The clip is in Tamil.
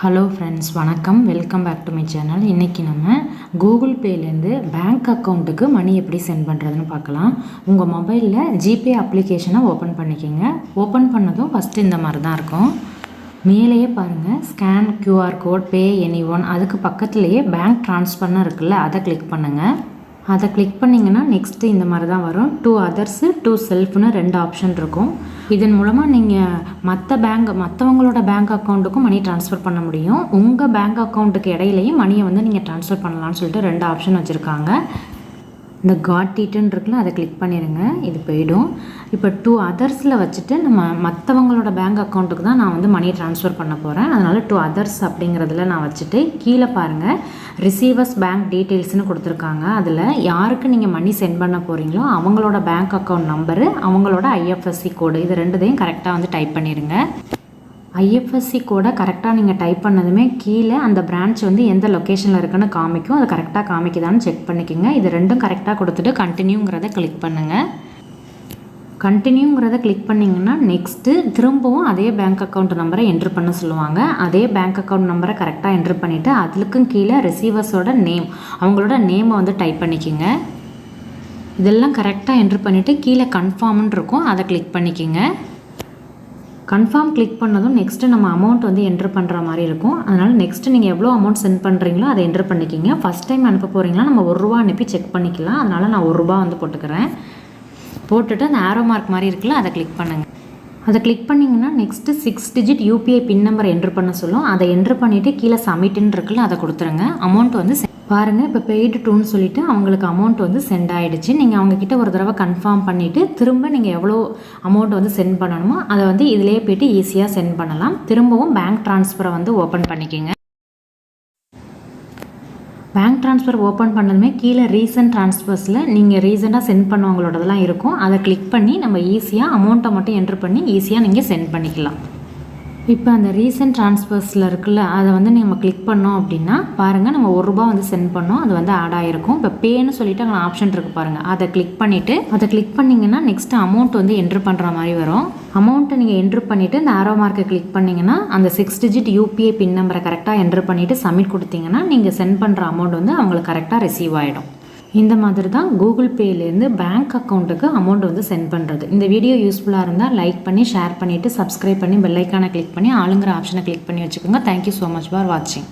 ஹலோ ஃப்ரெண்ட்ஸ், வணக்கம். Welcome back to my channel. இன்றைக்கி நம்ம கூகுள் பேலேருந்து பேங்க் அக்கௌண்ட்டுக்கு மணி எப்படி சென்ட் பண்ணுறதுன்னு பார்க்கலாம். உங்கள் மொபைலில் ஜிபே அப்ளிகேஷனை ஓப்பன் பண்ணிக்கோங்க. ஓப்பன் பண்ணதும் ஃபஸ்ட்டு இந்த மாதிரி தான் இருக்கும். மேலேயே பாருங்கள், scan QR code, pay any one, அதுக்கு பக்கத்துலேயே பேங்க் ட்ரான்ஸ்ஃபர்னு இருக்குல்ல, அதை கிளிக் பண்ணுங்கள். அதை கிளிக் பண்ணிங்கன்னா நெக்ஸ்ட்டு இந்த மாதிரி தான் வரும். டூ அதர்ஸு, டூ செல்ஃப்னு 2 ஆப்ஷன் இருக்கும். இதன் மூலமாக நீங்கள் மற்றவங்களோட பேங்க் அக்கௌண்ட்டுக்கும் மணி ட்ரான்ஸ்ஃபர் பண்ண முடியும். உங்கள் பேங்க் அக்கௌண்ட்டுக்கு இடையிலையும் மணியை நீங்கள் ட்ரான்ஸ்ஃபர் பண்ணலான்னு சொல்லிட்டு 2 ஆப்ஷன் வச்சுருக்காங்க. இந்த காட் இட்ன்னு இருக்குல்ல, அதை கிளிக் பண்ணிடுங்க. இது போயிடும். இப்போ 2 அதர்ஸில் வச்சுட்டு நம்ம மற்றவங்களோட பேங்க் அக்கௌண்ட்டுக்கு தான் நான் மணி ட்ரான்ஸ்ஃபர் பண்ண போகிறேன். அதனால் 2 அதர்ஸ் அப்படிங்கிறதுல நான் வச்சுட்டு கீழே பாருங்கள், ரிசீவர்ஸ் பேங்க் டீட்டெயில்ஸ்னு கொடுத்துருக்காங்க. அதில் யாருக்கு நீங்கள் மணி சென்ட் பண்ண போகிறீங்களோ அவங்களோட பேங்க் அக்கௌண்ட் நம்பரு, அவங்களோட ஐஎஃப்எஸ்சி கோடு, இது 2தையும் கரெக்டாக டைப் பண்ணிடுங்க. ஐஎஃப்எஸ்சி கோடை கரெக்டாக நீங்கள் டைப் பண்ணதுமே கீழே அந்த பிரான்ச் எந்த லொக்கேஷனில் இருக்குன்னு காமிக்கும். அது கரெக்டாக காமிக்குதான்னு செக் பண்ணிக்கோங்க. இது 2ம் கரெக்டாக கொடுத்துட்டு கண்டினியூங்கிறத கிளிக் பண்ணுங்கள். கண்டினியூங்கிறத கிளிக் பண்ணிங்கன்னா நெக்ஸ்ட்டு திரும்பவும் அதே பேங்க் அக்கௌண்ட் நம்பரை என்ட்ரு பண்ண சொல்லுவாங்க. அதே பேங்க் அக்கௌண்ட் நம்பரை கரெக்டாக என்ட்ரு பண்ணிவிட்டு அதுக்கும் கீழே ரிசீவர்ஸோட நேம், அவங்களோட நேமை டைப் பண்ணிக்கோங்க. இதெல்லாம் கரெக்டாக என்ட்ரு பண்ணிவிட்டு கீழே கன்ஃபார்ம்னு இருக்கும், அதை கிளிக் பண்ணிக்கோங்க. கன்ஃபார்ம் கிளிக் பண்ணதும் நெக்ஸ்ட்டு நம்ம அமௌண்ட் என்ட்ரு பண்ணுற மாதிரி இருக்கும். அதனால் நெக்ஸ்ட்டு நீங்கள் எவ்வளோ அமௌண்ட் சென்ட் பண்ணுறீங்களோ அதை என்ட்ரு பண்ணிக்கிங்க. ஃபஸ்ட் டைம் அனுப்ப போகிறீங்களா நம்ம ₹1 அனுப்பி செக் பண்ணிக்கலாம். அதனால் நான் ₹1 போட்டுக்கிறேன். போட்டுட்டு அந்த ஆரோ மார்க் மாதிரி இருக்குல்ல, அதை கிளிக் பண்ணுங்கள். அதை கிளிக் பண்ணிங்கன்னா நெக்ஸ்ட்டு 6 டிஜிட் யூபிஐ பின் நம்பர் என்ட்ரு பண்ண சொல்லும். அதை என்ட்ரு பண்ணிவிட்டு கீழே சப்மிட்னு இருக்குல்ல, அதை கொடுத்துருங்க. அமௌண்ட் பாருங்கள், இப்போ பெய்டு டூன்னு சொல்லிவிட்டு அவங்களுக்கு அமௌண்ட் சென்ட் ஆகிடுச்சு. நீங்கள் அவங்கக்கிட்ட ஒரு தடவை கன்ஃபார்ம் பண்ணிவிட்டு திரும்ப நீங்கள் எவ்வளோ அமௌண்ட் சென்ட் பண்ணணுமோ அதை இதிலே போய்ட்டு ஈஸியாக சென்ட் பண்ணலாம். திரும்பவும் பேங்க் ட்ரான்ஸ்ஃபரை ஓப்பன் பண்ணிக்கோங்க. பேங்க் ட்ரான்ஸ்ஃபர் ஓப்பன் பண்ணதுமே கீழே ரீசன்ட் ட்ரான்ஸ்ஃபர்ஸில் நீங்கள் ரீசெண்டாக சென்ட் பண்ணவங்களோடதெல்லாம் இருக்கும். அதை கிளிக் பண்ணி நம்ம ஈஸியாக அமௌண்ட்டை மட்டும் என்ட்ரு பண்ணி ஈஸியாக நீங்கள் சென்ட் பண்ணிக்கலாம். இப்போ அந்த ரீசன்ட் ட்ரான்ஸ்ஃபர்ஸில் இருக்குல்ல, அதை நம்ம கிளிக் பண்ணோம் அப்படின்னா பாருங்கள், நம்ம ₹1 சென்ட் பண்ணோம், அது ஆட் ஆகிருக்கும். இப்போ பேன்னு சொல்லிட்டு அங்கே ஆப்ஷன் இருக்குது பாருங்கள், அதை கிளிக் பண்ணிவிட்டு அதை கிளிக் பண்ணிங்கன்னா நெக்ஸ்ட்டு அமௌண்ட் என்ட்ரு பண்ணுற மாதிரி வரும். அமௌண்ட்டை நீங்கள் என்ட்ரு பண்ணிவிட்டு இந்த ஆரோ மார்க்கை கிளிக் பண்ணிங்கன்னா அந்த 6 டிஜிட் யூபிஐ பின் நம்பரை கரெக்டாக என்ட்ரு பண்ணிவிட்டு சப்மிட் கொடுத்தீங்கன்னா நீங்கள் சென்ட் பண்ணுற அமௌண்ட் அவங்களுக்கு கரெக்டாக ரிசீவ் ஆகிடும். இந்த மாதிரி தான் கூகுள் பேலேருந்து பேங்க் அக்கௌண்ட்டுக்கு அமௌண்ட் சென்ட் பண்ணுறது. இந்த வீடியோ யூஸ்ஃபுல்லாக இருந்தால் லைக் பண்ணி, ஷேர் பண்ணிவிட்டு, சப்ஸ்கிரைப் பண்ணி, பெல் ஐக்கானை கிளிக் பண்ணி ஆளுங்கிற ஆப்ஷனை கிளிக் பண்ணி வச்சுக்கோங்க. தேங்க்யூ ஸோ மச் ஃபார் வாட்சிங்.